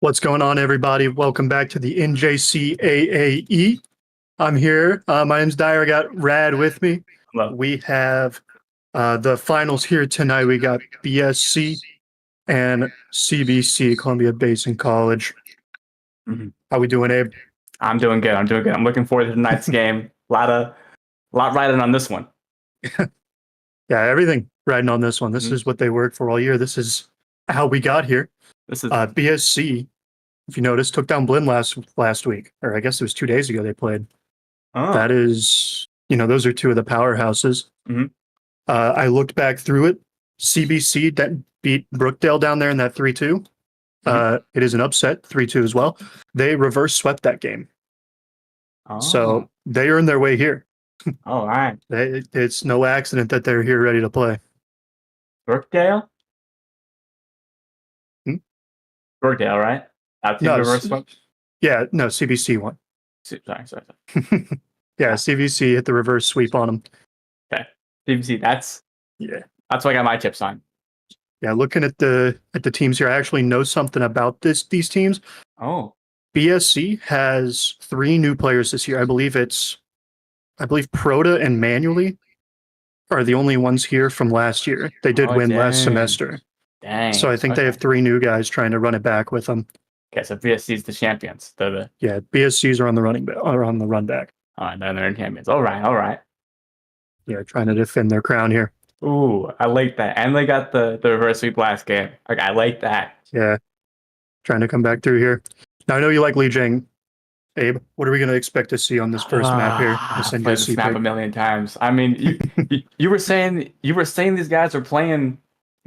What's going on, everybody? Welcome back to the NJCAAE. I'm here. My name's Dyer. I got Rad with me. Hello. We have the finals here tonight. We got BSC and CBC, Columbia Basin College. How we doing, Abe? I'm doing good. I'm looking forward to tonight's game. Lot riding on this one. Yeah, everything riding on this one. This is what they worked for all year. This is how we got here. This is BSC, if you notice, took down Blinn last week, or I guess it was 2 days ago they played. oh. That is, those are two of the powerhouses. I looked back through it. CBC that beat Brookdale down there in that 3-2. It is an upset, 3-2 as well. They reverse swept that game. So they earned their way here. All right. It's no accident that they're here ready to play. Brookdale? Brookdale, right? No, reverse swept? Yeah, no, CBC won. Sorry. Yeah, CBC hit the reverse sweep on them. Okay. CBC, that's what I got my chips on. Yeah, looking at the teams here, I actually know something about these teams. Oh. BSC has 3 new players this year. I believe Proda and Manually are the only ones here from last year. They did win last semester. Dang. So I think they have 3 new guys trying to run it back with them. Okay, so BSC's the champions. Yeah, BSCs are on the run back. All right, then they're champions. All right. Yeah, trying to defend their crown here. Ooh, I like that. And they got the reverse sweep last game. Okay, I like that. Yeah, trying to come back through here. Now, I know you like Li Jing. Abe, what are we going to expect to see on this first map here? I've played this map a million times. I mean, you were saying these guys are playing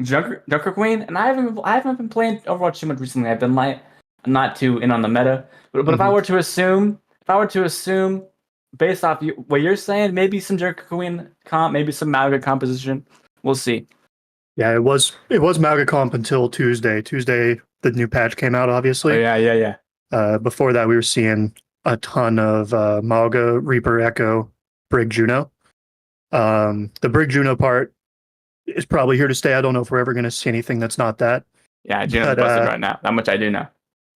Junker Queen, and I haven't been playing Overwatch too much recently. I've been not too in on the meta. But if I were to assume, based off what you're saying, maybe some Junker Queen comp, maybe some Malga composition. We'll see. Yeah, it was Malga comp until Tuesday. Tuesday, the new patch came out, obviously. Oh, yeah. Before that, we were seeing a ton of Malga, Reaper, Echo, Brig, Juno. The Brig Juno part is probably here to stay. I don't know if we're ever going to see anything that's not that. Yeah, Juno's busted right now. That much I do know.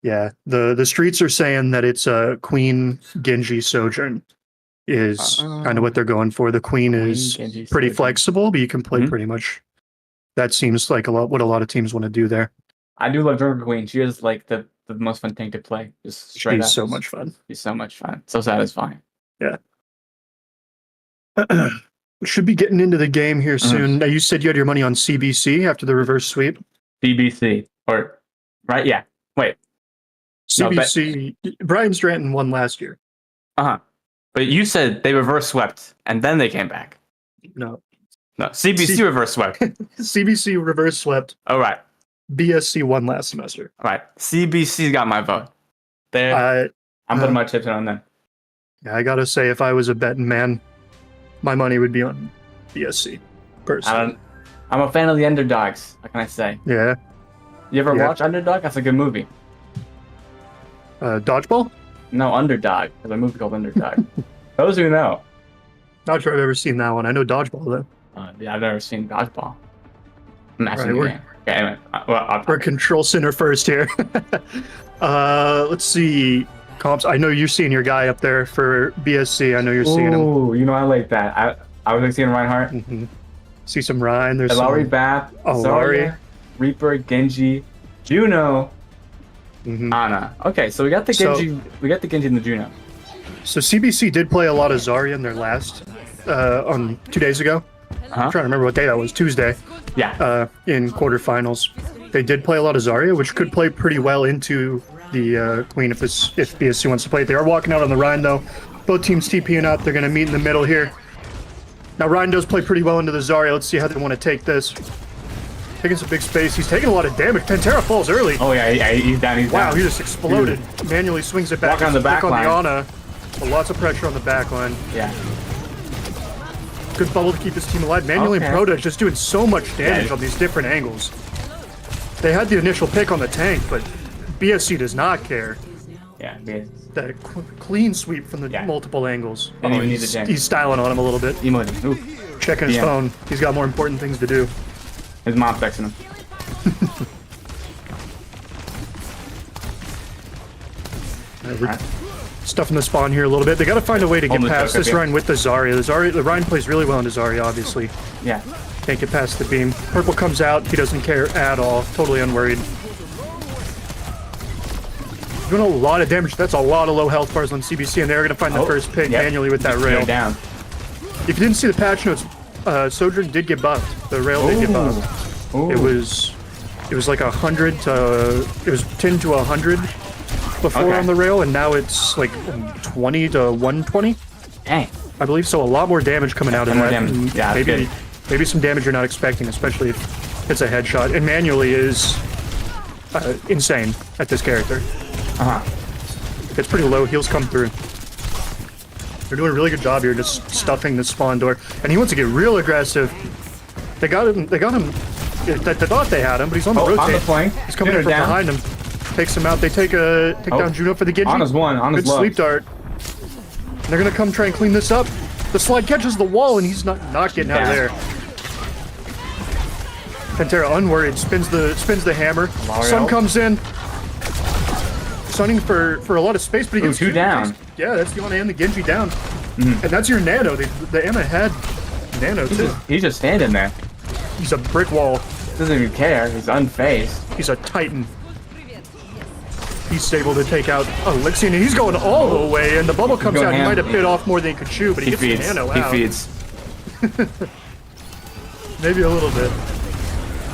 Yeah, the streets are saying that it's a Queen Genji Sojourn is kind of what they're going for. The Queen is pretty flexible, but you can play pretty much. That seems like what a lot of teams want to do there. I do love Junker Queen. She is like the most fun tank to play. Just straight up. She's so much fun. She's so much fun. So satisfying. Yeah. We should be getting into the game here soon. Now, you said you had your money on CBC after the reverse sweep. CBC, right? Yeah. Wait. CBC. Brian Stratton won last year. But you said they reverse swept and then they came back. No, CBC reverse swept. CBC reverse swept. All right. BSC won last semester. All right. CBC got my vote. I'm putting my chips in on them. Yeah, I gotta say, if I was a betting man, my money would be on BSC. Personally, I'm a fan of the underdogs. What can I say? Yeah. You ever watch Underdog? That's a good movie. Dodgeball? No, Underdog. There's a movie called Underdog. Those who know. Not sure I've ever seen that one. I know Dodgeball though. Yeah, I've never seen Dodgeball. Right, anyway, we're control center first here. Let's see. Comps. I know you're seeing your guy up there for BSC. I know you're seeing him. Ooh, I like that. I was seeing Reinhardt. See some Ryan. There's Lowry, Bath, Lowry, Reaper, Genji, Juno, Ana. Okay, so we got the Genji. We got the Genji and the Juno. So CBC did play a lot of Zarya in their last on 2 days ago. I'm trying to remember what day that was. Tuesday. Yeah. In quarterfinals, they did play a lot of Zarya, which could play pretty well into the Queen if BSC wants to play it. They are walking out on the Rhine though. Both teams TPing up. They're going to meet in the middle here. Now Rhine does play pretty well into the Zarya. Let's see how they want to take this. Taking some big space. He's taking a lot of damage. Pantera falls early. Oh yeah, he's down. Wow, he just exploded. Manually swings it back. Walk on the back line. On the Ana. But lots of pressure on the back line. Yeah. Good bubble to keep his team alive. Manually and Proda just doing so much damage on these different angles. They had the initial pick on the tank, but BSC does not care. Yeah, That clean sweep from the multiple angles. He's styling on him a little bit. Checking his phone. He's got more important things to do. His mom's texting him. We're stuffing the spawn here a little bit. They got to find a way to get past this Rhine with the Zarya. The Rhine plays really well into Zarya, obviously. Yeah. Can't get past the beam. Purple comes out. He doesn't care at all. Totally unworried. Doing a lot of damage. That's a lot of low health bars on CBC, and they're going to find the first pick manually with that rail. Down. If you didn't see the patch notes, Sojourn did get buffed. The rail did get buffed. Ooh. It was like 100 to it was 10 to 100 before on the rail, and now it's like 20 to 120. Dang. I believe so. A lot more damage coming out of that. Yeah, maybe some damage you're not expecting, especially if it's a headshot. And manually is insane at this character. It's pretty low. Heals come through. They're doing a really good job here, just stuffing the spawn door. And he wants to get real aggressive. They got him. They thought they had him, but he's on the rotate. On the flank. He's coming in from behind him. Takes him out. They take down Juno for the Genji. On his one. On his good sleep dart. And they're gonna come try and clean this up. The slide catches the wall, and he's not getting out of there. Pantera unworried spins the hammer. Sun comes in. Sunning for a lot of space, but he gets two down. Yeah, that's the Ana and the Genji down. And that's your Nano. The Ana had Nano too. He's just standing there. He's a brick wall. Doesn't even care. He's unfazed. He's a Titan. He's able to take out Elixir, and he's going all the way, and the bubble comes out. He might have bit off more than he could chew, but he gets the Nano out. He feeds. Maybe a little bit.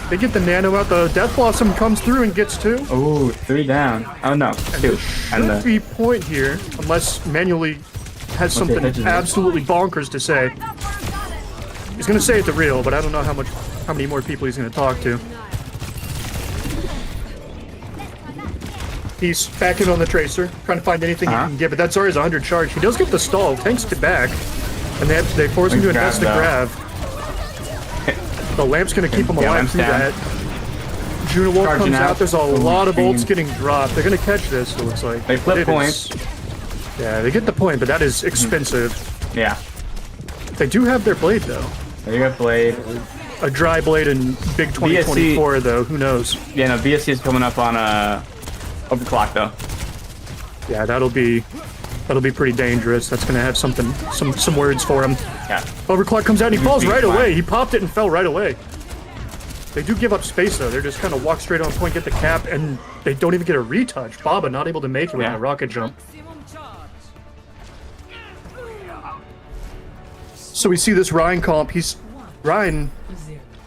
They get the Nano out. The Death Blossom comes through and gets 2. Ooh, 3 down. Oh no, 2. Should be point here, unless Manually has something absolutely bonkers to say. He's gonna say it to real, but I don't know how many more people he's gonna talk to. He's back in on the Tracer, trying to find anything he can get, but that Zarya's 100 charge. He does get the stall, tanks it back, and they force him to invest the grab. The lamp's gonna keep him alive through that. Juno Wolf comes out. There's a lot of ults getting dropped. They're gonna catch this, it looks like. They flip points. Yeah, they get the point, but that is expensive. Yeah. They do have their blade, though. They got blade. A dry blade in big 2024, though. Who knows? Yeah, no, BSC is coming up on overclock, though. Yeah, that'll be pretty dangerous. That's gonna have some words for him. Yeah. Overclock comes out and he falls right away. He popped it and fell right away. They do give up space though. They're just kind of walk straight on point, get the cap, and they don't even get a retouch. Baba not able to make it with a rocket jump. So we see this Ryan comp. Ryan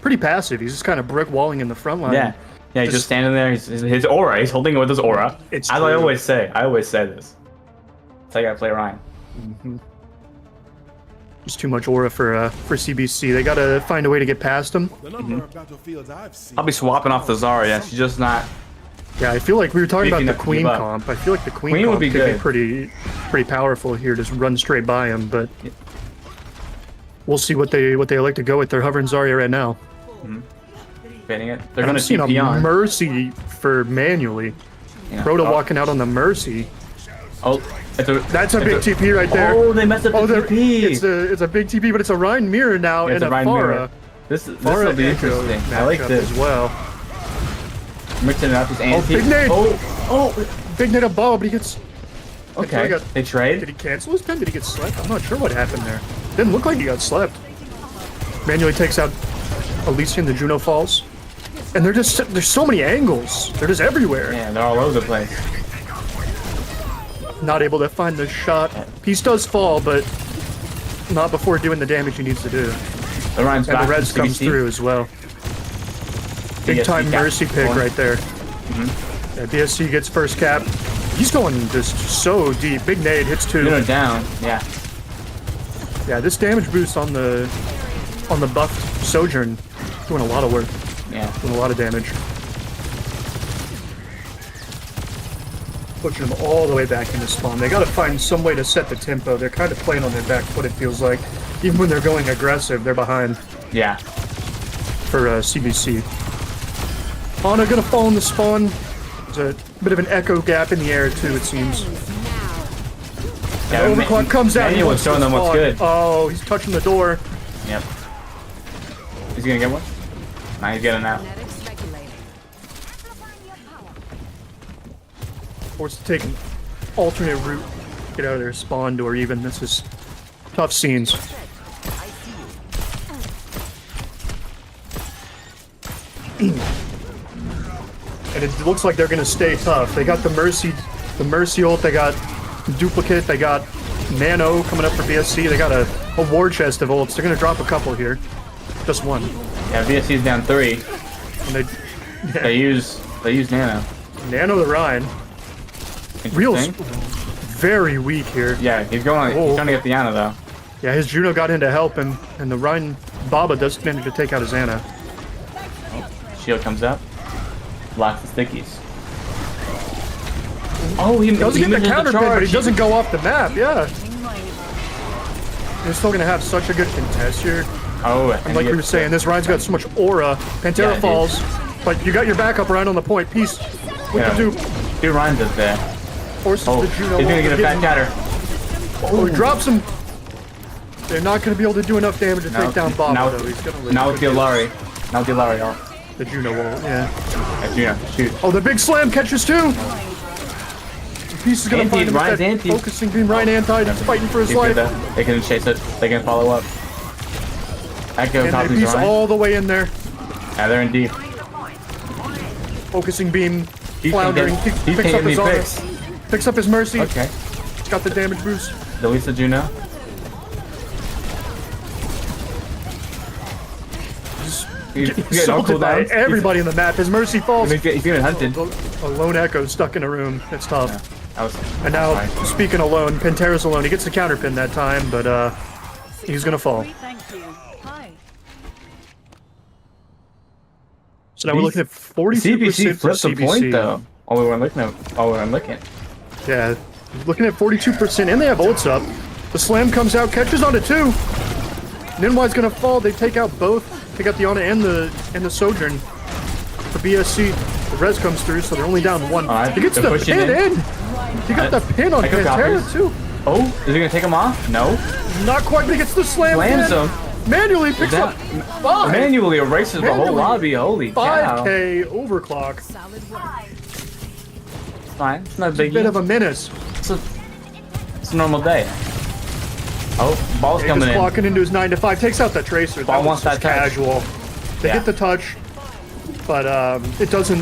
pretty passive. He's just kind of brick walling in the front line. Yeah. Yeah, he's just standing there. His aura. He's holding it with his aura. As I always say. I always say this. That's how you gotta play Ryan. Just too much aura for CBC. They gotta find a way to get past him. I'll be swapping off the Zarya. She's just not. Yeah, I feel like we were talking about the Queen comp. I feel like the Queen comp would be could be pretty powerful here. Just run straight by him, but we'll see what they elect to go with. They're hovering Zarya right now. Baiting it. They're gonna see a Mercy for Manually. Rhoda walking out on the Mercy. Oh, that's a big TP right there. Oh, they messed up the TP. It's a big TP, but it's a Rhine mirror now and a Pharah. This will be interesting. I like this as well. Mixing it up with anti. Big nade. Big nade above, but he gets. Okay. They trade. Did he cancel his pen? Did he get slept? I'm not sure what happened there. Didn't look like he got slept. Manually takes out Alicia and the Juno falls. And there's so many angles. They're just everywhere. Yeah, they're all over the place. Not able to find the shot. Piece does fall, but not before doing the damage he needs to do. The Ryan's back. And the Reds comes through as well. Big time Mercy pick right there. Yeah, BSC gets first cap. He's going just so deep. Big nade hits 2. Down. Yeah. Yeah, this damage boost on the buffed Sojourn doing a lot of work. Yeah. Doing a lot of damage. Pushing them all the way back into spawn. They gotta find some way to set the tempo. They're kind of playing on their back foot, it feels like. Even when they're going aggressive, they're behind. Yeah. For CBC. Ana gonna fall in the spawn. There's a bit of an echo gap in the air too, it seems. Yeah, Overclock comes out. He was showing them what's good. Oh, he's touching the door. Yep. Is he gonna get one? Nah, he's getting out. Forced to take alternate route, get out of their spawn door even. This is tough scenes. And it looks like they're gonna stay tough. They got the Mercy ult, they got Duplicate, they got Nano coming up for BSC, they got a war chest of ults. They're gonna drop a couple here. Just one. Yeah, BSC's down 3. And They use Nano. Nano the Rhine. Real's Interesting. very weak here. Yeah, he's trying to get the Ana though. Yeah, his Juno got in to help him, and the Rhine Baba does manage to take out his Ana. Shield comes up. Blocks the stickies. Oh, he doesn't get the misses counter pin, charge. but he doesn't go off the map, yeah. They're still gonna have such a good contest here. Oh, And like we were saying, this Rhine's got so much aura. Pantera Yeah, falls, but you got your backup Rhine on the point. Peace with the dupe. 2 Rhines is there. Forces Oh, the he's Juno. gonna get a fat counter. Oh, he drops him. They're not gonna be able to do enough damage to take down Bob, now, though. He's gonna live. now with the Alari. Now with the Alari, y'all. The Juno wall, yeah. Yeah, shoot. Oh, the big slam catches too. Peace is gonna Anti, find him with Ryan's that anti. focusing beam. Ryan anti, fighting for his He's life. good, though. They can chase it. They can follow up. Echo And copies Peace Ryan. all the way in there. Yeah, they're in deep. Focusing beam, He floundering. can't He get picks up any his honor. picks. Picks up his mercy. Okay. He's got the damage boost. Deletes the Juno. He's getting all Assaulted by cooldowns. everybody in the map. His mercy falls. He's getting hunted. A lone Echo stuck in a room. It's tough. That was, And now, fine. speaking alone, Pantera's alone. He gets the counter pin that time, but he's gonna fall. Thank you. Hi. So now we're looking at 42% CBC for flipped the CBC. point though. All we were looking at. All we were looking. Yeah, looking at 42%, and they have ults up. The slam comes out, catches onto 2. Ninwai's gonna fall. They take out both. They got the Ana and the Sojourn for BSC. The res comes through, so they're only down 1. Alright, He gets the they're pushing pin in. He got the pin on Echo Pantera copies. too. Oh, is he gonna take him off? No. Not quite, but he gets the slam. Slams pin. him. Manually picks That- up 5. Manually erases the whole Manually. lobby. Holy cow. 5k overclock. Solid work. It's fine. It's not a Bit biggie. of a menace. It's a normal day. Oh, ball's He's coming in. clocking into his 9 to 5. Takes out that tracer. Ball That wants was just that touch. casual. They Yeah. get the touch, but it doesn't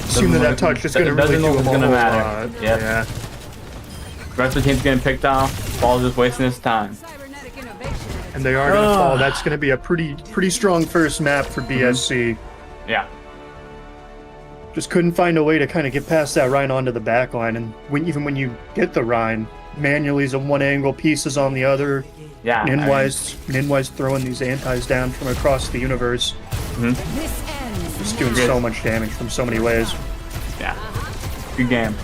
seem that touch is going to It really doesn't do look him a it's gonna whole matter. lot. Yep. Yeah. The rest of the team's getting picked off. Ball's just wasting his time. Cybernetic innovation. And they are going to fall. That's going to be a pretty strong first map for BSC. Yeah. Just couldn't find a way to kind of get past that Rhine onto the back line. And even when you get the Rhine, manually's on one angle, pieces on the other. Yeah. Ninwai's throwing these antis down from across the universe. This ends. Just doing so much damage from so many ways. Yeah. Good game.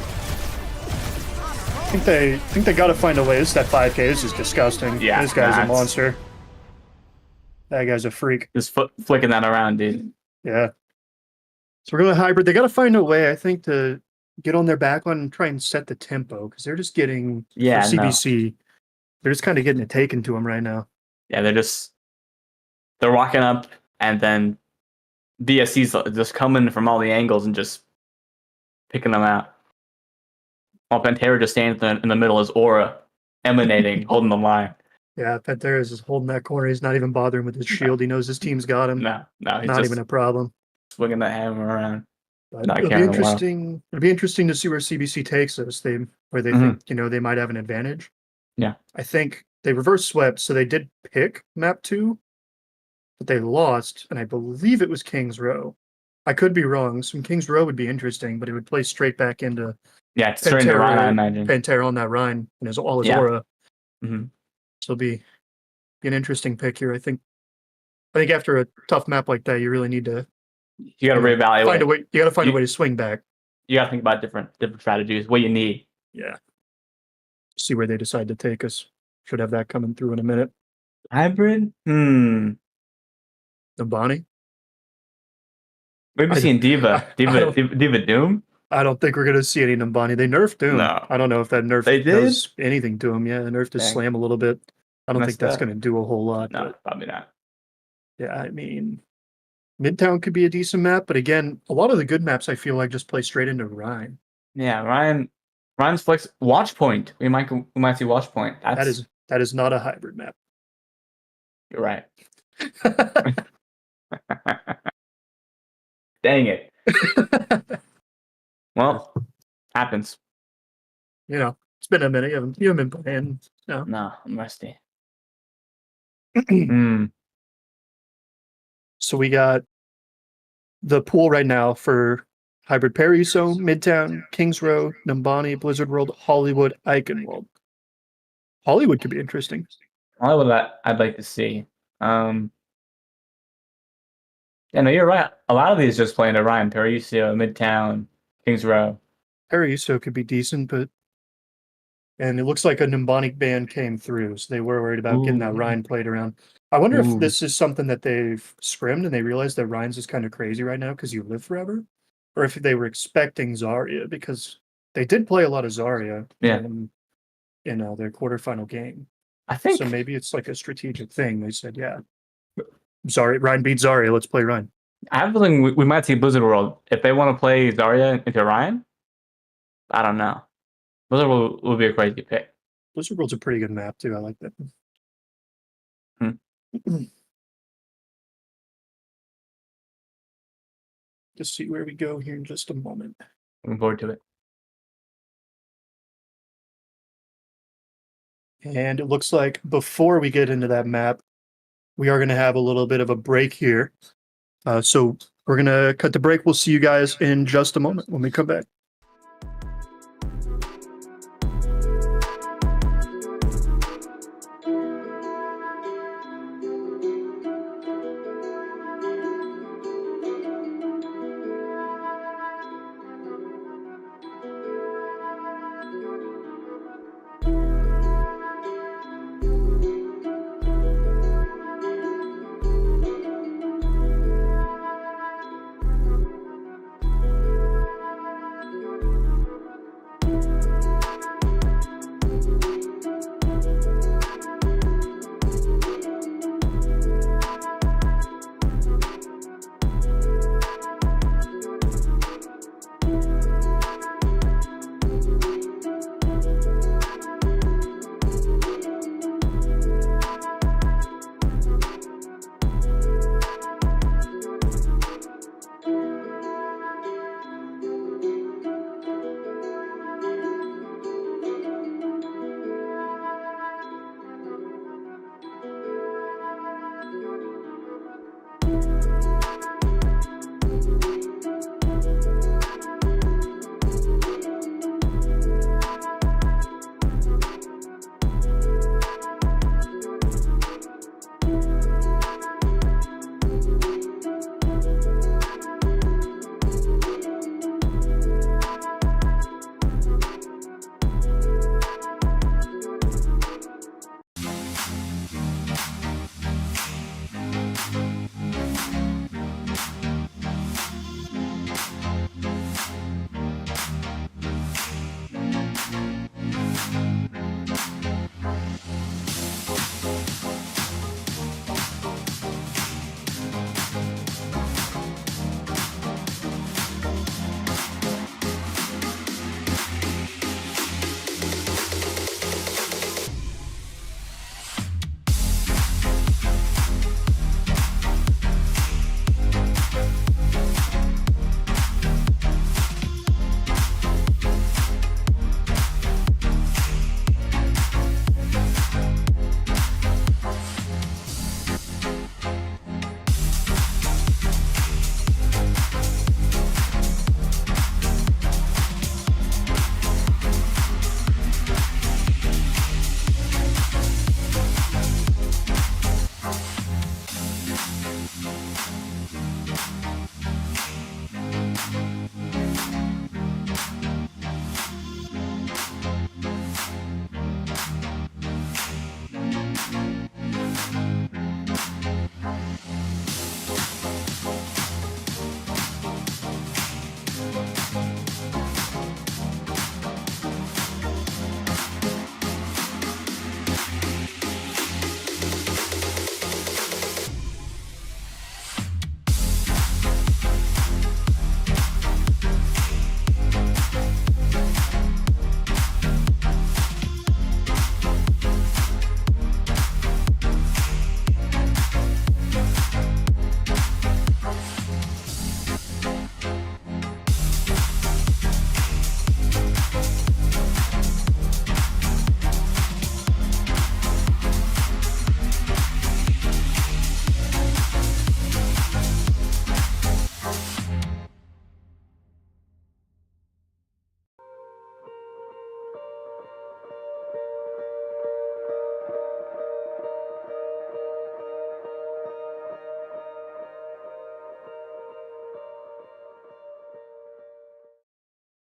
I think they got to find a way. That 5K. This is disgusting. Yeah, This guy's a that's- monster. That guy's a freak. Just flicking that around, dude. Yeah. So we're going to hybrid. They got to find a way, I think, to get on their back line and try and set the tempo because they're just getting Yeah, for no. CBC. They're just kind of getting it taken to them right now. Yeah, they're walking up, and then BSC's just coming from all the angles and just picking them out. While Pantera just stands in the middle, his aura emanating, holding the line. Yeah, Pantera's just holding that corner. He's not even bothering with his shield. He knows his team's got him. No, he's Not just even a problem. swinging that hammer around. But Not it'll be caring a lot. interesting. It'll be interesting to see where CBC takes us. Where they think they might have an advantage. Yeah. I think they reverse swept, so they did pick map 2, but they lost, and I believe it was King's Row. I could be wrong. Some King's Row would be interesting, but it would play straight back into Yeah, it's straight into Ryan, I imagine. Pantera on that Rhine and all his Yeah. aura. Mhm. So it'll be an interesting pick here. I think after a tough map like that, you really need to You got to reevaluate. find a way. You got to find a You- way to swing back. You got to think about different strategies. What you need. Yeah. See where they decide to take us. Should have that coming through in a minute. Hybrid? The Bonnie. Maybe I- seeing Diva. I don't- Diva Doom? I don't think we're going to see any Nambani. They nerfed Doom. No. I don't know if that nerf They did? does anything to him. Yeah, they nerfed his Dang. slam a little bit. I don't think Messed that's up. going to do a whole lot. No, But probably not. yeah, I mean, Midtown could be a decent map, but again, a lot of the good maps I feel like just play straight into Rhine. Yeah, Ryan's Ryan's Flex Watch Point. We might see Watch Point. That is not a hybrid map. You're right. Dang it. Well, happens. You know, it's been a minute. You haven't been playing. No. No, I'm rusty. So we got the pool right now for Hybrid Paraiso, Midtown, Kings Row, Numbani, Blizzard World, Hollywood, Eichenwald. Hollywood could be interesting. Hollywood, I'd like to see. Yeah, no, you're right. A lot of these just playing Orion, Paraiso, Midtown, Kings Row. Paraiso could be decent, and it looks like a Numbani ban came through, so they were worried about getting that Ryan played around. I wonder if this is something that they've scrimmed and they realized that Ryan's is kind of crazy right now because you live forever, or if they were expecting Zarya, because they did play a lot of Zarya in their quarterfinal game. I think so. Maybe it's like a strategic thing. They said, "Yeah, Ryan beat Zarya. Let's play Ryan." I have a feeling we might see Blizzard World if they want to play Zarya into Ryan. I don't know. Blizzard World will be a crazy pick. Blizzard World's a pretty good map too. I like that. Just see where we go here in just a moment. Looking forward to it. And it looks like before we get into that map, we are going to have a little bit of a break here. So we're going to cut the break. We'll see you guys in just a moment when we come back.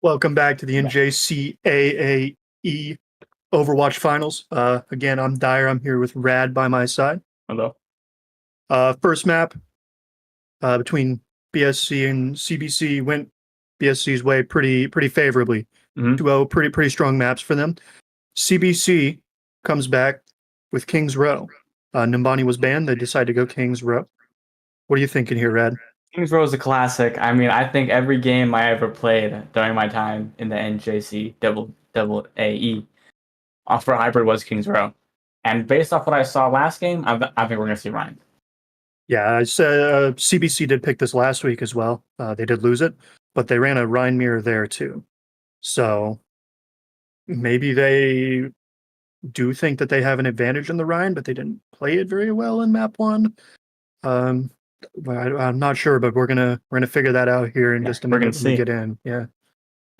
Welcome back to the NJCAAE Overwatch Finals. Again, I'm Dyer. I'm here with Rad by my side. Hello. First map between BSC and CBC went BSC's way pretty favorably. Mhm. Duo pretty strong maps for them. CBC comes back with King's Row. Nimbani was banned. They decided to go King's Row. What are you thinking here, Rad? Kings Row is a classic. I mean, I think every game I ever played during my time in the NJCAAE for hybrid was Kings Row. And based off what I saw last game, I think we're going to see Ryan. Yeah, I said CBC did pick this last week as well. They did lose it, but they ran a Rhine mirror there too. So maybe they do think that they have an advantage in the Rhine, but they didn't play it very well in map 1. I'm not sure, but we're gonna figure that out here in just a minute when we get in. Yeah,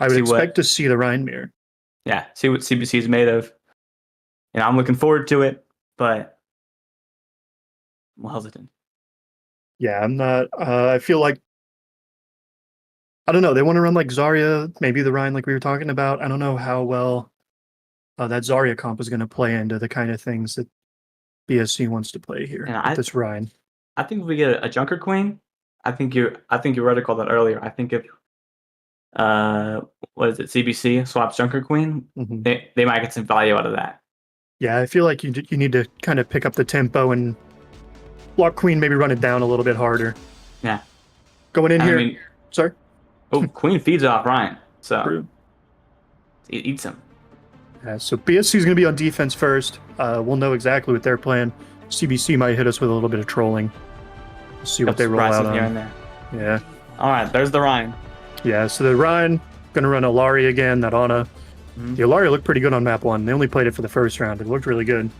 I would expect to see the Rhine mirror. Yeah, see what CBC is made of. And I'm looking forward to it, but I'm hesitant. Yeah, I'm not. I feel like I don't know. They want to run like Zarya, maybe the Rhine, like we were talking about. I don't know how well that Zarya comp is going to play into the kind of things that BSC wants to play here with this Rhine. I think if we get a Junker Queen, I think you already called that earlier. I think if what is it, CBC swaps Junker Queen, they might get some value out of that. Yeah, I feel like you need to kind of pick up the tempo and block Queen, maybe run it down a little bit harder. Yeah. Going in here. Sorry? Oh, Queen feeds off Ryan, so True. It eats him. Yeah, so BSC is going to be on defense first. We'll know exactly what their plan. CBC might hit us with a little bit of trolling. We'll see what they roll out on. Here and there. Yeah. All right, there's the Rhine. Yeah, so the Rhine, going to run Alari again, that Ana. The Alari looked pretty good on map 1. They only played it for the first round. It looked really good.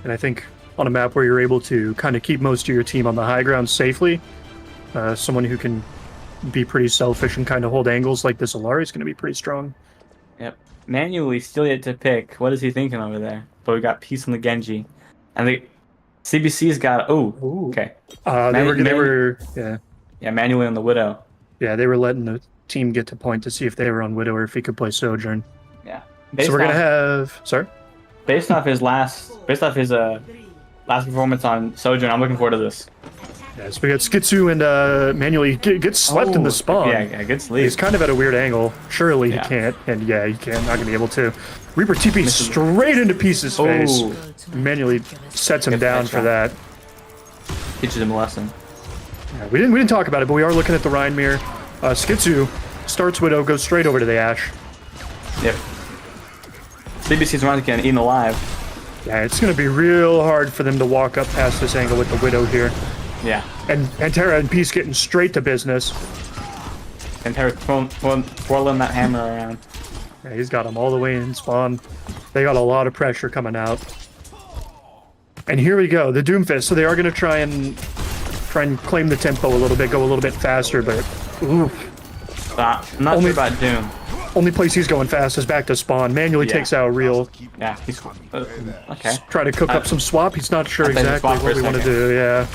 And I think on a map where you're able to kind of keep most of your team on the high ground safely, someone who can be pretty selfish and kind of hold angles like this Alari is going to be pretty strong. Yep. Manually still yet to pick. What is he thinking over there? But we got Peace on the Genji. And the CBC's got... Oh, okay. They were Yeah, manually on the Widow. Yeah, they were letting the team get to point to see if they were on Widow or if he could play Sojourn. Yeah. So we're going to have... Sorry? Based off his last performance on Sojourn, I'm looking forward to this. Yeah, so we got Skitsu and manually gets slept in the spawn. Yeah, good sleep. He's kind of at a weird angle. Surely he can't. And yeah, he can't. Not going to be able to. Reaper TP straight into Peace's face. Manually sets him down for that. Teaches him a lesson. Yeah, we didn't talk about it, but we are looking at the Rhine mirror. Skitsu starts Widow, goes straight over to the Ashe. Yep. CBC's Rhine getting eaten alive. Yeah, it's going to be real hard for them to walk up past this angle with the Widow here. Yeah. And Pantera and Peace getting straight to business. Pantera twirling that hammer around. Yeah, he's got them all the way in spawn. They got a lot of pressure coming out. And here we go, the Doomfist. So they are going to try and claim the tempo a little bit, go a little bit faster, but oof. I'm not sure about Doom. Only place he's going fast is back to spawn. Manually takes out Real. Yeah, he's okay. Try to cook up some swap. He's not sure exactly what we want to do. Yeah.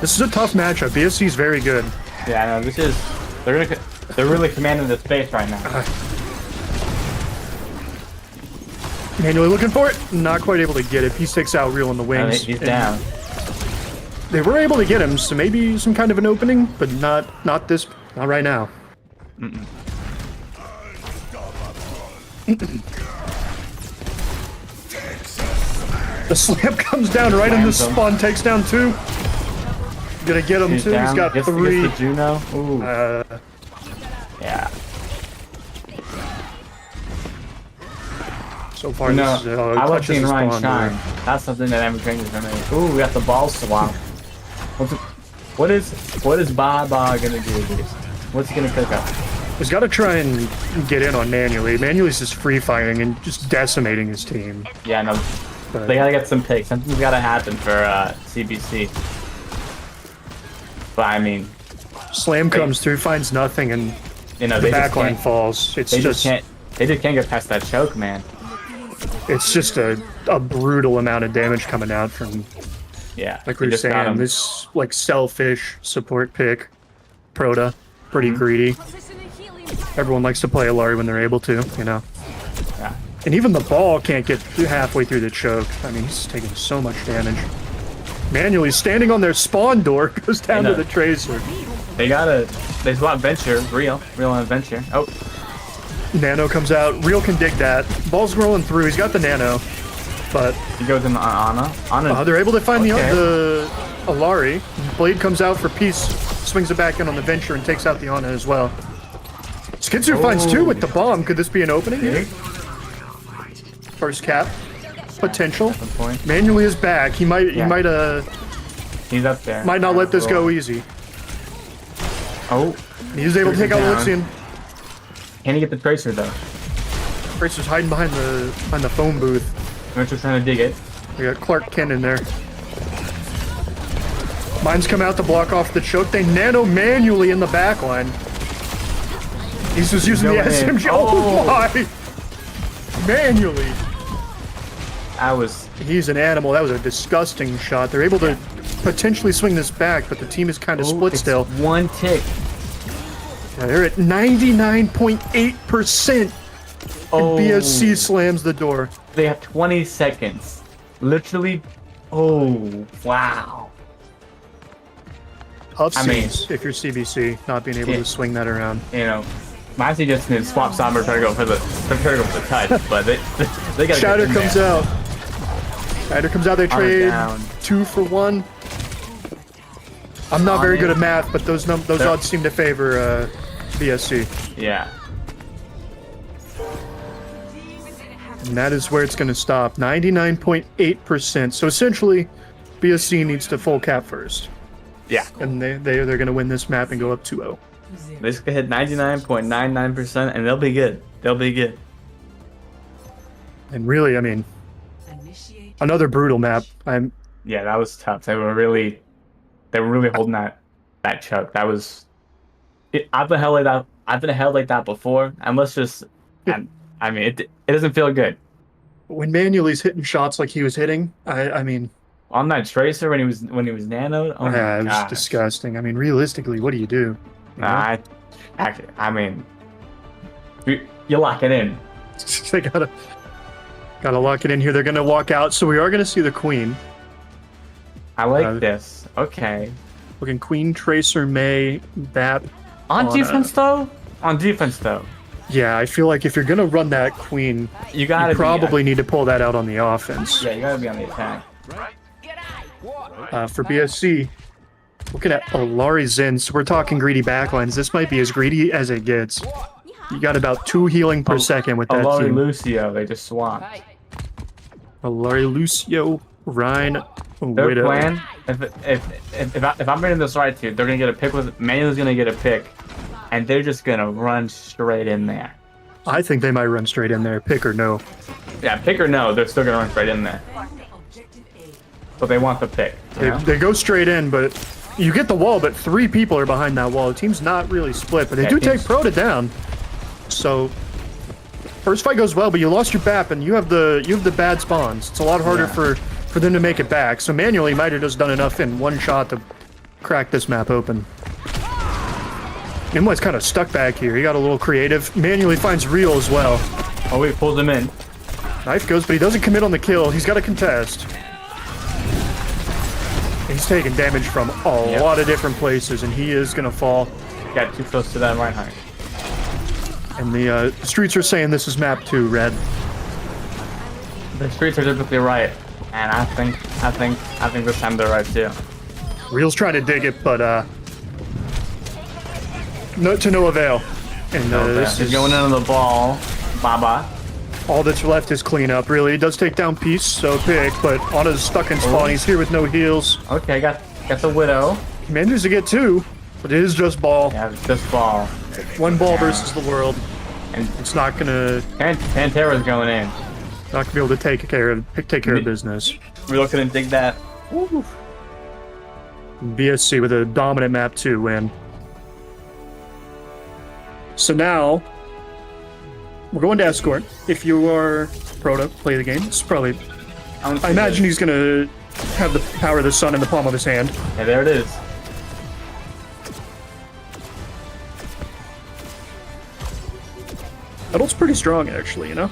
This is a tough matchup. BSC's very good. Yeah, I know. This is they're really commanding the space right now. Manually looking for it. Not quite able to get it. He takes out Real in the wings. He's down. They were able to get him, so maybe some kind of an opening, but not right now. The slam comes down right in the spawn, takes down 2. Gonna get him too. He's got 3. Gets the Juno. Ooh. Yeah. So far, I love seeing Ryan shine. That's something that never changes for me. Ooh, we got the ball swap. What is Baba gonna do? What's he gonna cook up? He's got to try and get in on Manually. Manually's just free firing and just decimating his team. Yeah, no. They gotta get some picks. Something's gotta happen for CBC. But I mean, Slam comes through, finds nothing, and the backline falls. They just can't get past that choke, man. It's just a brutal amount of damage coming out from. Yeah, like we were saying, this like selfish support pick, Proto. pretty greedy. Position a healing. Everyone likes to play Alari when they're able to, you know. Yeah. And even the ball can't get halfway through the choke. I mean, he's taking so much damage. Manually standing on their spawn door, goes down to the Tracer. They swap Venture, Real on Venture. Oh, Nano comes out. Real can dig that. Ball's rolling through. He's got the Nano. But he goes in on Ana. they're able to find Okay. the Alari. Blade comes out for Peace, swings it back in on the Venture and takes out the Ana as well. Skitsu finds two with the bomb. Could this be an opening here? First cap. Potential. Point. Manually is back. He might He's up there. might not let this go easy. Oh, He's able to take out Down. Elixion. can he get the Tracer though? Tracer's hiding behind the phone booth. Venture's trying to dig it. We got Clark Kent in there. Mines come out to block off the choke. They Nano manually in the back line. He's just using the Going in. SMG. Oh my! Manually. He's an animal. That was a disgusting shot. They're able to potentially swing this back, but the team is kind of split it's still. one tick. Yeah, they're at 99.8%. Oh, BSC slams the door. they have 20 seconds. Literally. Oh, wow. Tough I mean- scenes if you're CBC, not being able to swing that around. You know, my suggestion is swap Somber, try to go for the touch, but they gotta Shatter get in comes there. out. Shatter comes out. They Honor's trade down. 2 for 1. I'm not very good at math, but those They're- odds seem to favor BSC, Yeah. and that is where it's going to stop. 99.8%. So essentially, BSC needs to full cap first, Yeah. and they're going to win this map and go up 2-0. They just hit 99.99% and they'll be good. They'll be good. And really, I mean, another brutal map. Yeah, that was tough. They were really holding that choke. That was. I've been held like that. I've been held like that before, and let's just. And I mean, it doesn't feel good. When Manuel's hitting shots like he was hitting, I mean, On that Tracer when he was nanoed. Oh yeah, my it was gosh. disgusting. I mean, realistically, what do you do? You know? Nah, I mean, you lock it in. They gotta lock it in here. They're gonna walk out, so we are gonna see the Queen. I like this. Okay. Looking Queen, Tracer, May, Bap. On On, defense though. Yeah, I feel like if you're gonna run that Queen, You gotta you probably need to pull that out on the offense. Yeah, you gotta be on the attack. For BSC, looking at Alari Zen, so we're talking greedy backlines. This might be as greedy as it gets. You got about 2 healing per second with that Alari team. Lucio, they just swapped. Alari Lucio, Rhine, Their Widow. plan, if I'm reading this right, too, they're gonna get a pick with Manu's gonna get a pick, and they're just gonna run straight in there. I think they might run straight in there, pick or no. Yeah, pick or no, they're still gonna run straight in there. But they want the pick. You know? They go straight in, but you get the wall, but 3 people are behind that wall. The team's not really split, but they do take Proto down. So first fight goes well, but you lost your BAP and you have the bad spawns. It's a lot harder for them to make it back. So manually might have just done enough in one shot to crack this map open. Nimway's kind of stuck back here. He got a little creative. Manually finds Real as well. Oh, he pulls him in. Knife goes, but he doesn't commit on the kill. He's got a contest. He's taking damage from a lot of different places, and he is going to fall. Got too close to that Reinhardt. And the streets are saying this is map 2, Red. The streets are typically right, and I think this time they're right too. Real's trying to dig it, but to no avail. And this He's is going into the ball. Baba. all that's left is cleanup. Really, it does take down Peace, so pick, but Anna's stuck in spawn. He's here with no heals. Okay, got the Widow. He manages to get 2, but it is just ball. Yeah, just ball. 1 ball versus the world. And It's not gonna Pantera's going in. be able to take care of business. We're looking to dig that. BSC with a dominant map 2 win. So now we're going to escort. If you are Proto, play the game. It's probably. I imagine he's gonna have the power of the sun in the palm of his hand. Yeah, there it is. Adult's pretty strong, actually, you know?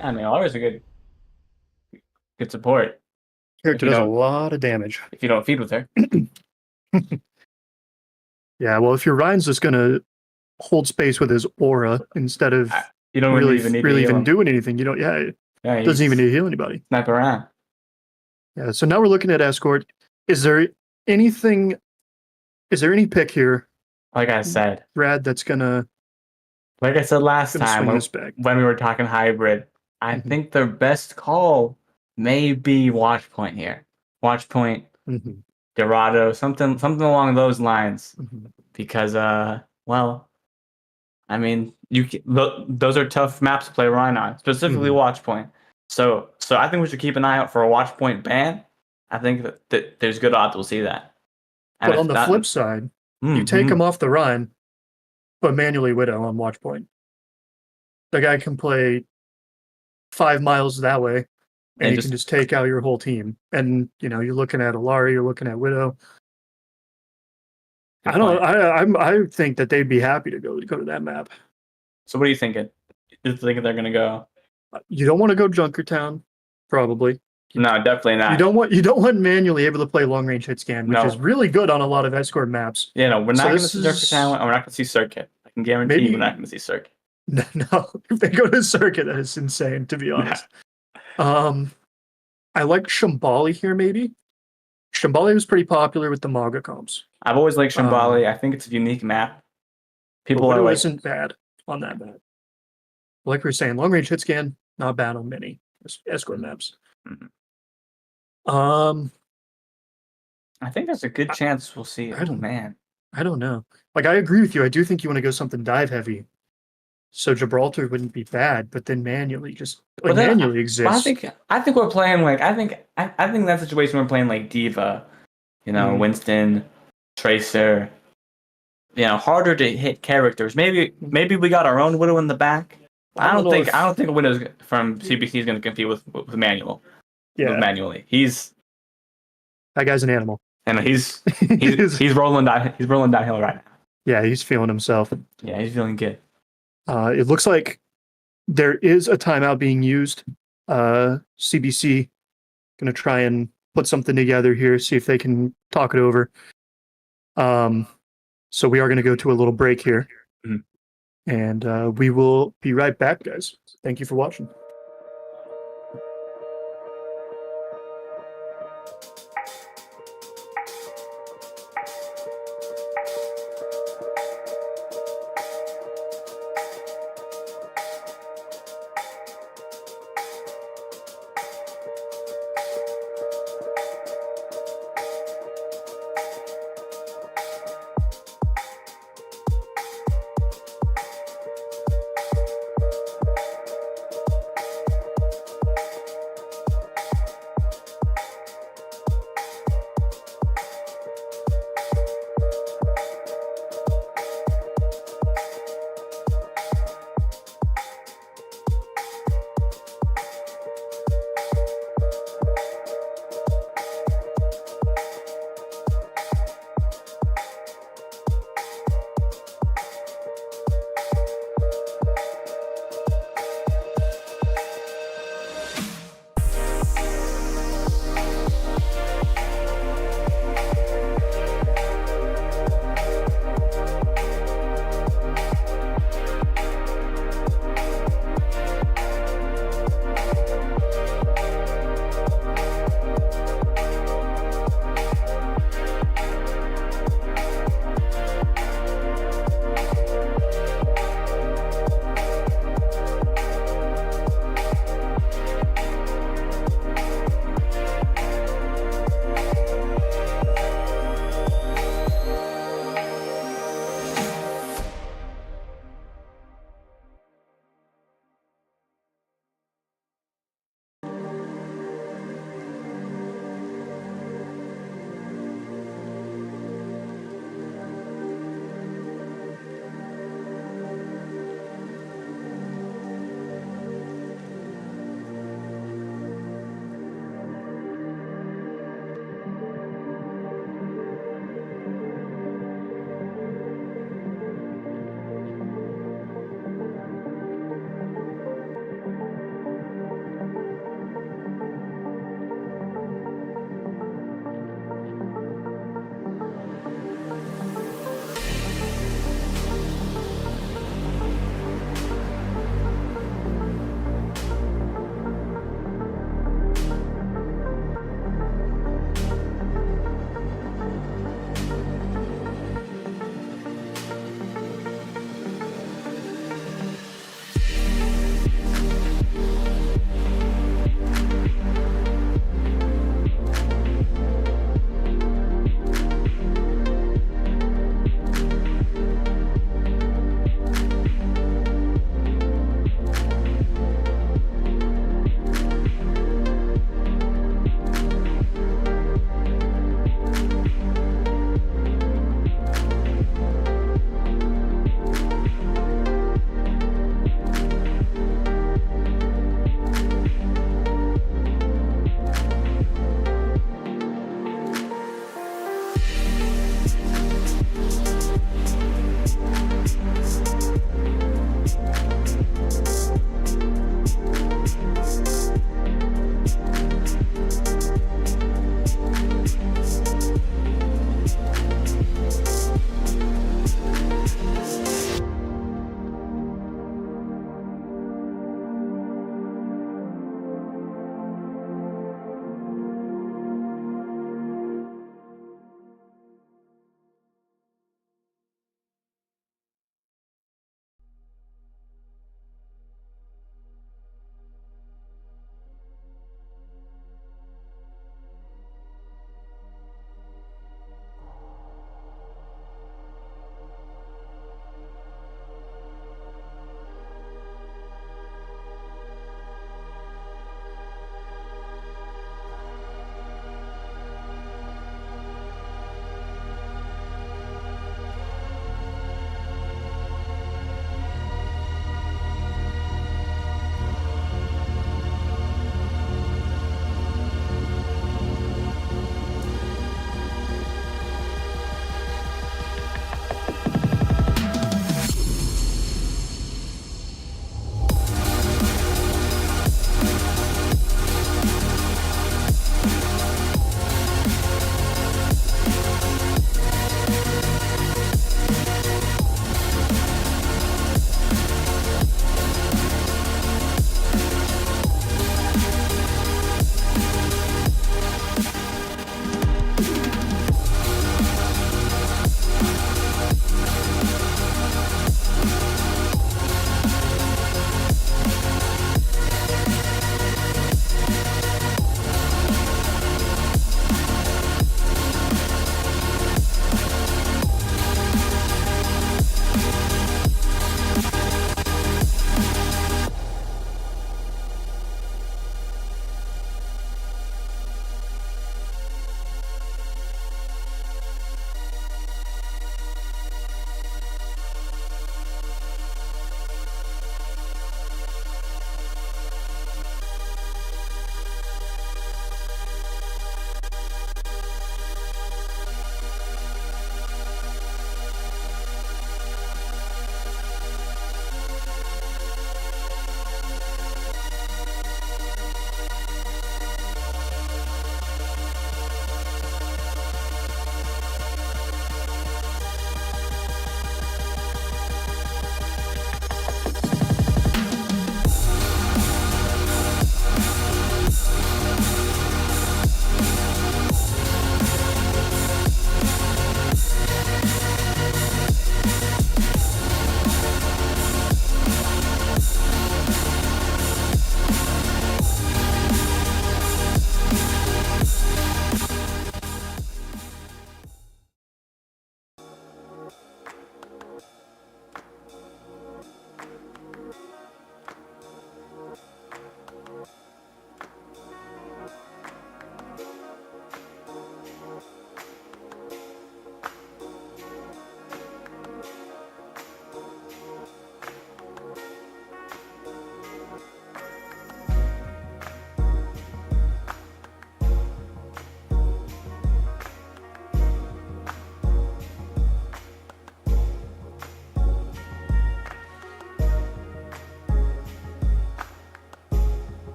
I mean, always a good support Character you does a don't- lot of damage. if you don't feed with her. Yeah, well, if your Ryan's just gonna hold space with his aura instead of You don't really even need to really heal even him. doing anything, you don't. Yeah, it Yeah, doesn't even need to heal anybody. snipe around. Yeah. So now we're looking at escort. Is there anything? Is there any pick here, Like I said, Brad, that's gonna last swing time this back? when we were talking hybrid, I Mhm. think their best call may be watch point here. Watch point, Mhm, Dorado, something along those lines. mhm. Because well, I mean, those are tough maps to play Ryan on, specifically Mhm. watch point. So I think we should keep an eye out for a watch point ban. I think that there's good odds we'll see that. And But if on the not- flip side, you Mhm. take him off the Ryan, but manually Widow on watch point. The guy can play 5 miles that way, and And he just- can just take out your whole team. And you're looking at Alari, you're looking at Widow. Good I don't. point. I think that they'd be happy to go to that map. So what are you thinking? You think they're gonna go? You don't want to go Junkertown, probably. No, definitely not. You don't want manually able to play long range hit scan, which No. is really good on a lot of escort maps. Yeah, no, we're So not going to this see Circuit is- Town, and we're not going to see Circuit. I can guarantee Maybe- we're not going to see Circuit. No, if they go to circuit, that is insane, to be honest. I like Shambali here, maybe. Shambali was pretty popular with the Maga comps. I've always liked Shambali. I think it's a unique map. People Widow are like, isn't bad on that map. Like we were saying, long range hit scan, not bad on many escort maps. Mhm. I I think there's a good chance we'll see. I Oh don't- man, don't know. Like I agree with you. I do think you want to go something dive heavy. So Gibraltar wouldn't be bad, but then manually just But then- manually but exists. I think we're playing like I think in that situation we're playing like Diva, Mhm. Winston, Tracer, harder to hit characters. Maybe we got our own Widow in the back. I don't know think if- Widow from CBC is going to compete with manual. Yeah, Manually. He's that guy's an animal. and he's He's- he's rolling downhill right now. yeah, he's feeling himself. Yeah, he's feeling good. It looks like there is a timeout being used. CBC going to try and put something together here, see if they can talk it over. So we are going to go to a little break here. Mhm. And we will be right back, guys. Thank you for watching.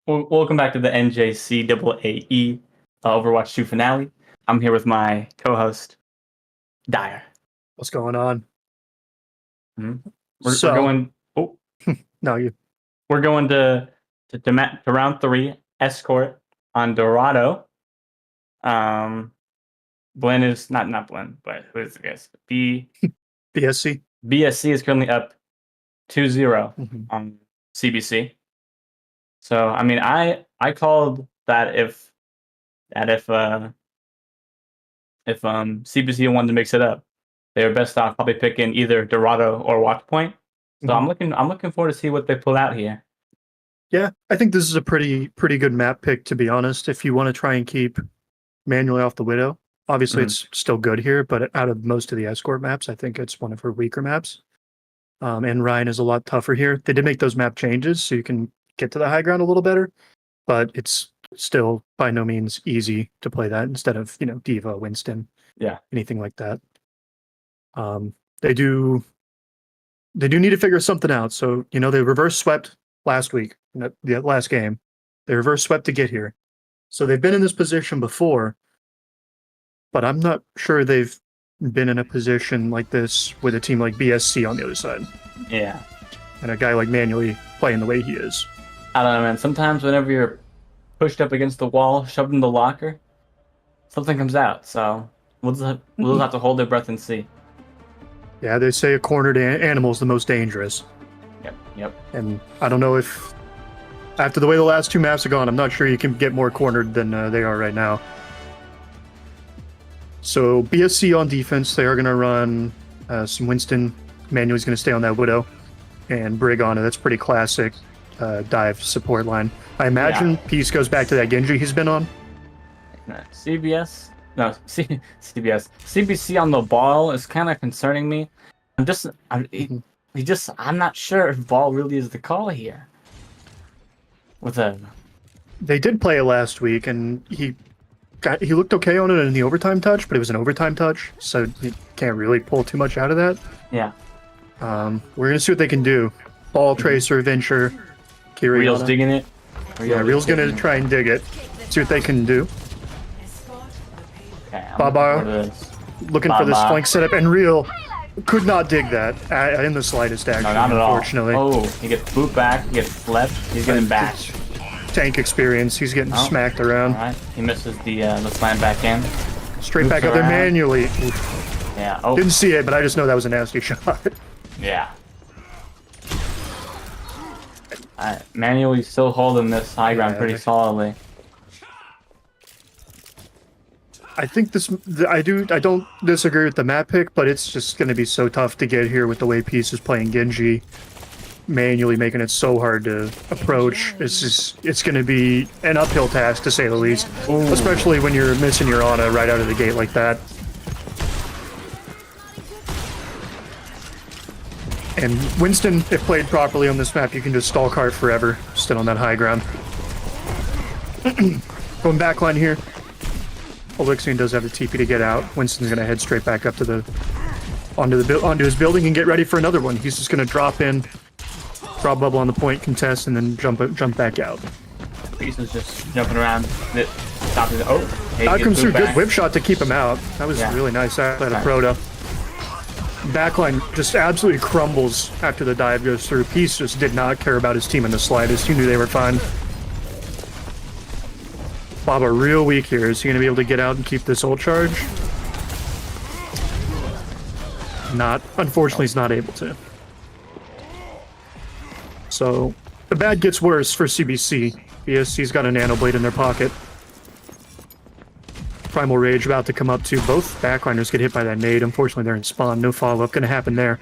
Welcome back to the NJCAAE Overwatch 2 finale. I'm here with my co-host, Dyer. What's going on? We're going. Oh, No, you. we're going to round 3. Escort on Dorado. Blinn is not Blinn, but who is the guess? BSC. BSC is currently up 2-0 Mhm. on CBC. So I mean, I called that if CBC wanted to mix it up, they were best off probably picking either Dorado or Watchpoint. So Mhm. I'm looking forward to see what they pull out here. Yeah, I think this is a pretty good map pick, to be honest. If you want to try and keep manually off the Widow, obviously it's still good here, but out of most of the escort maps, I think it's one of her weaker maps. And Ryan is a lot tougher here. They did make those map changes so you can get to the high ground a little better, but it's still by no means easy to play that instead of, Diva, Winston, anything like that. They do need to figure something out. So, they reverse swept last week, the last game. They reverse swept to get here. So they've been in this position before, but I'm not sure they've been in a position like this with a team like BSC on the other side. Yeah. And a guy like Manually playing the way he is. I don't know, man. Sometimes whenever you're pushed up against the wall, shoved in the locker, something comes out. So we'll just have to hold our breath and see. Yeah, they say a cornered animal is the most dangerous. Yep. And I don't know if, after the way the last 2 maps have gone, I'm not sure you can get more cornered than they are right now. So BSC on defense, they are going to run some Winston. Manually's going to stay on that Widow. And Brig on it. That's pretty classic dive support line. I imagine Peace goes back to that Genji he's been on. CBS? No, CBS. CBC on the ball is kind of concerning me. I'm not sure if ball really is the call here. They did play it last week, and he looked okay on it in the overtime touch, but it was an overtime touch, so you can't really pull too much out of that. Yeah. We're gonna see what they can do. Ball Tracer, Venture, Kiriana. Real's digging it. Yeah, Real's gonna try and dig it. See what they can do. Okay, Baba looking for this flank setup, and Real could not dig that in the slightest, actually. No, not at all. Unfortunately. Oh, he gets boot back, he gets left, he's getting back. Tank experience, he's getting smacked around. Alright, he misses the slam back in. Straight back up there Manually. Yeah, oh. Didn't see it, but I just know that was a nasty shot. Yeah. Manually still holding this high ground pretty solidly. I think I don't disagree with the map pick, but it's just going to be so tough to get here with the way Peace is playing Genji. Manually making it so hard to approach. It's going to be an uphill task, to say the least. Ooh. Especially when you're missing your Ana right out of the gate like that. And Winston, if played properly on this map, you can just stall cart forever, still on that high ground. Going backline here. Elixion does have the TP to get out. Winston's going to head straight back up to onto his building and get ready for another one. He's just going to drop in, drop bubble on the point, contest, and then jump back out. Peace is just jumping around. Out comes through, good whip shot to keep him out. That was really nice out of Proto. Backline just absolutely crumbles after the dive goes through. Peace just did not care about his team in the slightest. He knew they were fine. Baba real weak here. Is he going to be able to get out and keep this ult charge? Not. Unfortunately, he's not able to. So, the bad gets worse for CBC. BSC's got a Nano Blade in their pocket. Primal Rage about to come up too. Both backliners get hit by that nade. Unfortunately, they're in spawn. No follow-up going to happen there.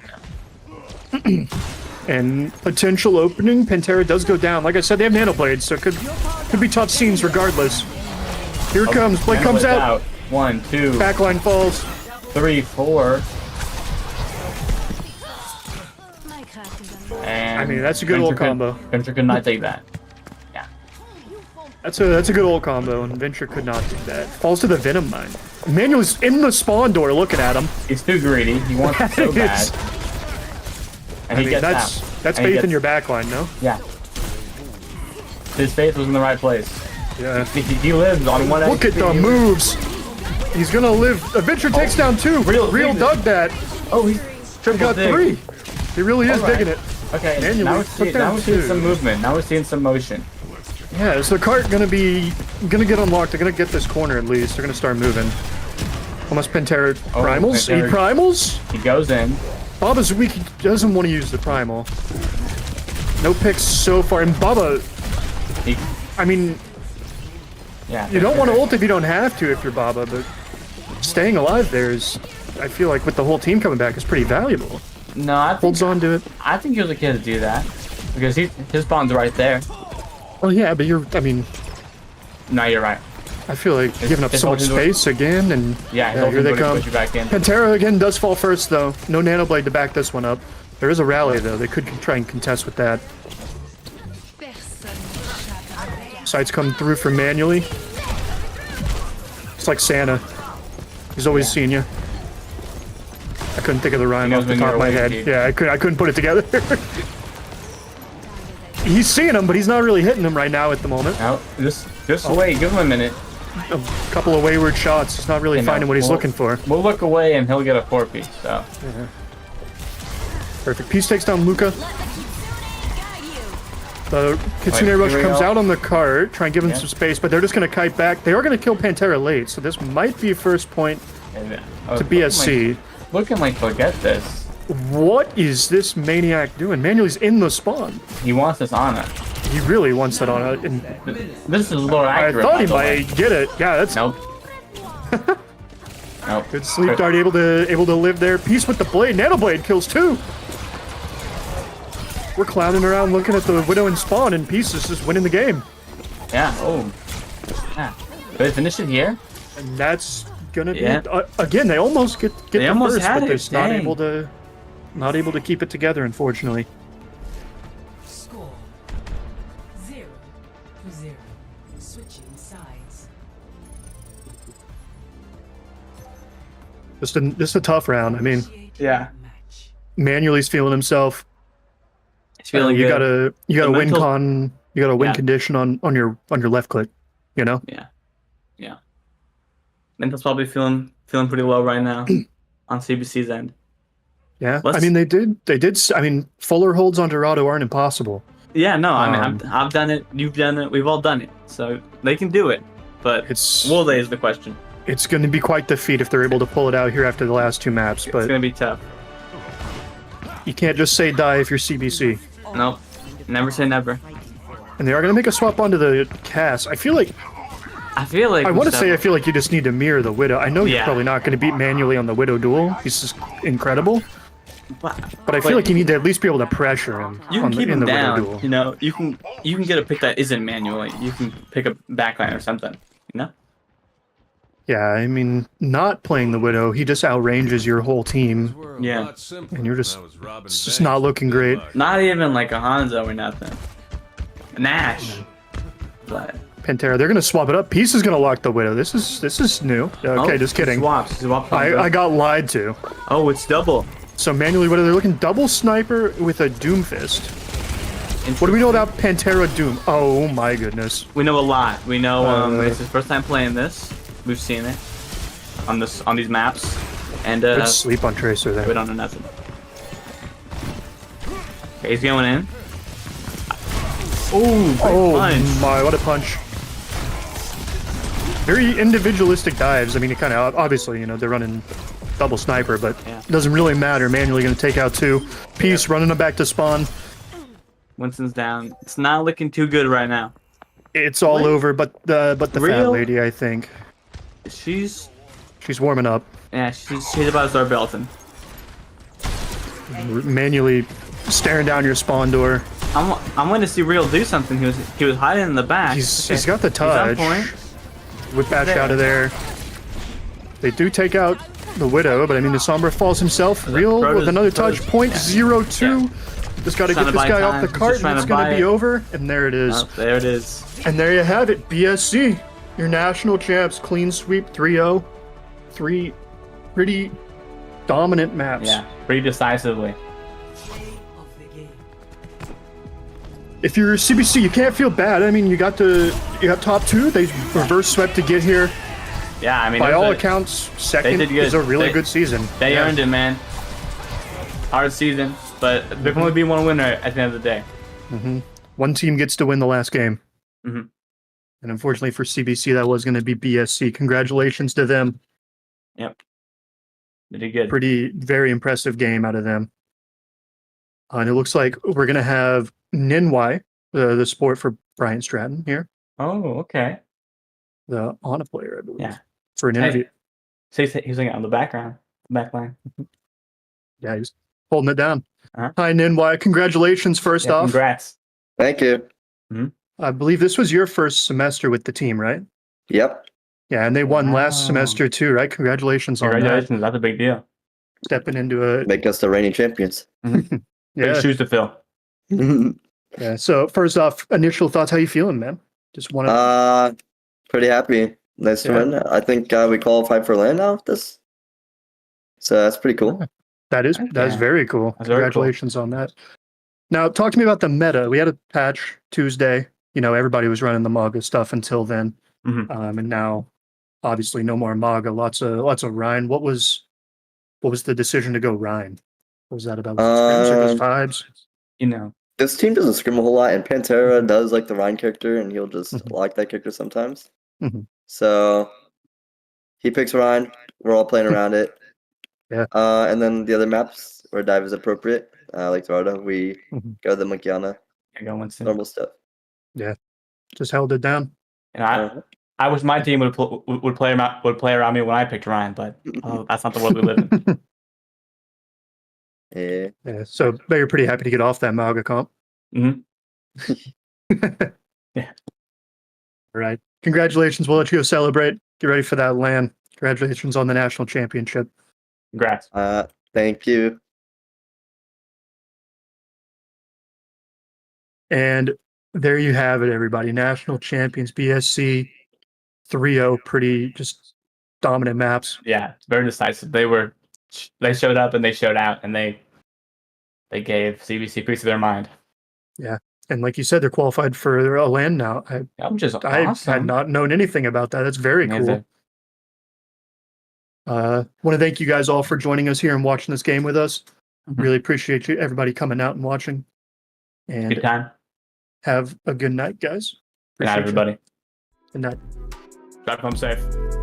And potential opening. Pantera does go down. Like I said, they have Nano Blades, so it could be tough scenes regardless. Here it comes. Blade comes out. 1, 2. Backline falls. 3, 4. And I mean, that's a good old combo. Venture could not take that. That's a good old combo, and Venture could not do that. Falls to the Venom Mine. Manual's in the spawn door looking at him. He's too greedy. He wants it so bad. And he gets that's faith in your backline, no? Yeah. His face was in the right place. Yeah. He lives on one. Look at HP. the moves. He's gonna live. Adventure takes down 2. Real dug that. Oh, he's He triple got dig. 3. He really is Alright. digging it. Okay, Manually now took we're down seeing 2. some movement. Now we're seeing some motion. Yeah, is the cart gonna get unlocked? They're gonna get this corner at least. They're gonna start moving. Almost Pantera primals. Pantera. He primals. He goes in. Baba's weak. He doesn't want to use the primal. No picks so far. And Baba, He, I mean, yeah. you don't want to ult if you don't have to if you're Baba, but staying alive there is, I feel like with the whole team coming back, is pretty valuable. No, I think Holds on to it. I think he was a kid to do that because his spawn's right there. Well, yeah, but I mean, No, you're right. I feel like giving up his so much ultimate- space again, and Yeah, here they come. Put you back in. Pantera again does fall first, though. No Nano Blade to back this one up. There is a rally, though. They could try and contest with that. Sights come through for manually. It's like Santa. He's always seen you. I couldn't think of the rhyme He knows off the when top you're of my awake, head. dude. Yeah, I couldn't put it together. He's seeing him, but he's not really hitting him right now at the moment. Now, just wait. Give him a minute. A couple of wayward shots. He's not really You know, finding what he's we'll- looking for. We'll look away and he'll get a 4-piece. So Perfect. Peace takes down Luca. The Kitsune Wait, Rush here we comes go. out on the cart, try and give him Yeah. some space, but they're just going to kite back. They are going to kill Pantera late, so this might be first point to BSC. Looking like he'll get this. What is this maniac doing? Manuel's in the spawn. He wants this on it. He really wants it on it. And This is a little I accurate. thought by he the way. might get it. Yeah, that's Nope. Nope. good. Sleep Dart able to live there. Peace with the blade. Nano Blade kills 2. We're clowning around looking at the Widow and spawn, and Peace is just winning the game. Yeah. Oh. Yeah. Did they finish it here? And that's gonna be Yeah. again. They almost get They the almost first, had but it, they're just not dang. able to keep it together, unfortunately. Score 0-0. Switching sides. Just a tough round. I mean, Yeah. Match. Manuelly's feeling himself. It's feeling you good. You got a win mental- con. You got a win Yeah. condition on your left click. You know. Yeah. Yeah. Mental's probably feeling pretty low right now on CBC's end. Yeah. I Let's- mean, they did. I mean, Fuller holds on Dorado aren't impossible. Yeah, no, I mean, I've done it, you've done it, we've all done it. So they can do it. But will they is the question. It's going to be quite the feat if they're able to pull it out here after the last 2 maps. It's But going to be tough. you can't just say die if you're CBC. Nope. Never say never. And they are going to make a swap onto the Cass. I feel like I feel like I want to say I feel like you just need to mirror the Widow. I know you're Yeah. probably not going to beat Manually on the Widow duel. He's just incredible. But I feel like you need to at least be able to pressure him you can keep in him the Widow down. duel. You know, you can get a pick that isn't manually. You can pick a backline or something. You know? Yeah, I mean, not playing the Widow, he just outranges your whole team, Yeah. and you're just it's just not looking great. Not even like a Hanzo or nothing. Nash. But Pantera, they're going to swap it up. Peace is going to lock the Widow. This is new. Okay, just kidding. Swaps. Swap I got lied to. Oh, it's double. So Manually Widow, they're looking double sniper with a Doomfist. What do we know about Pantera Doom? Oh my goodness. We know a lot. We know Uh, it's his first time playing this. We've seen it on these maps, and Good sleep on Tracer we there. don't know nothing. Okay, he's going in. Oh, Oh punch. my, what a punch. Very individualistic dives. I mean, it kind of, obviously, you know, they're running double sniper, but Yeah. it doesn't really matter. Manually going to take out 2. Peace running them back to spawn. Winston's down. It's not looking too good right now. It's all Wait. over, but the fat Real? lady, I think. She's She's warming up. she's about to start belting. Manually staring down your spawn door. I'm going to see Real do something. He was hiding in the back. He's got the He's on touch. point. Whip bash out of there. They do take out the Widow, but I mean, the Sombra falls himself. Real with another touch. Point 0.02. Just got to get Trying to this buy guy off time. the He's cart, just trying and it's to going buy to be it. over. And there it is. Oh, there it is. And there you have it. BSC, your national champs, clean sweep 3-0. 3 pretty dominant maps. Yeah, pretty decisively. Play of the game. if you're CBC, you can't feel bad. I mean, you got top 2. They reverse swept to get here. Yeah, I mean, By all accounts, second is a really good season. They earned it, man. Hard season, but there can only be one winner at the end of the day. One team gets to win the last game. Mhm. And unfortunately for CBC, that was going to be BSC. Congratulations to them. Yep. They did good. Very impressive game out of them. And it looks like we're going to have Ninwai, the sport for Brian Stratton here, Oh, okay. the HANA player, I believe, Yeah. for an interview. Hey, he's like on the background, back line. Yeah, he's holding it down. Uh-huh. Hi, Ninwai. Congratulations, first off. Congrats. Thank you. I believe this was your first semester with the team, right? Yep. Yeah, and they won Wow. last semester too, right? Congratulations on that. Congratulations. That's a big deal. Stepping into a Make us the reigning champions. Big yeah. shoes to fill. Yeah. So first off, initial thoughts. How you feeling, man? Just want to. Pretty happy. Nice to Yeah. win. I think we qualified for land now with this. So that's pretty cool. That is Yeah. very cool. That's very cool. Congratulations on that. Now, talk to me about the meta. We had a patch Tuesday. You know, everybody was running the MAGA stuff until then, and now, obviously, no more MAGA. Lots of Rhine. What was the decision to go Rhine? What was that about? Was it scrims or just vibes? You know. This team doesn't scrim a whole lot, and Pantera does like the Rhine character, and he'll just like that character sometimes. So he picks Rhine. We're all playing around it. Yeah. And then the other maps where dive is appropriate, like Dorada, we go the Monkeyana, normal stuff. Yeah, just held it down. And I wish my team would play around me when I picked Ryan, but that's not the world we live in. Yeah. Yeah. So, but you're pretty happy to get off that MAGA comp. Yeah. All right. Congratulations. We'll let you go celebrate. Get ready for that LAN. Congratulations on the national championship. Congrats. Thank you. And there you have it, everybody. National champions, BSC 3-0. Pretty just dominant maps. Yeah, very decisive. They showed up and they showed out, and they gave CBC a piece of their mind. Yeah. And like you said, they're qualified for a LAN now. Which is I awesome. had not known anything about that. That's very cool. Want to thank you guys all for joining us here and watching this game with us. Really appreciate you, everybody coming out and watching. And Good time. have a good night, guys. Good night, Appreciate you. everybody. Good night. Drive home safe.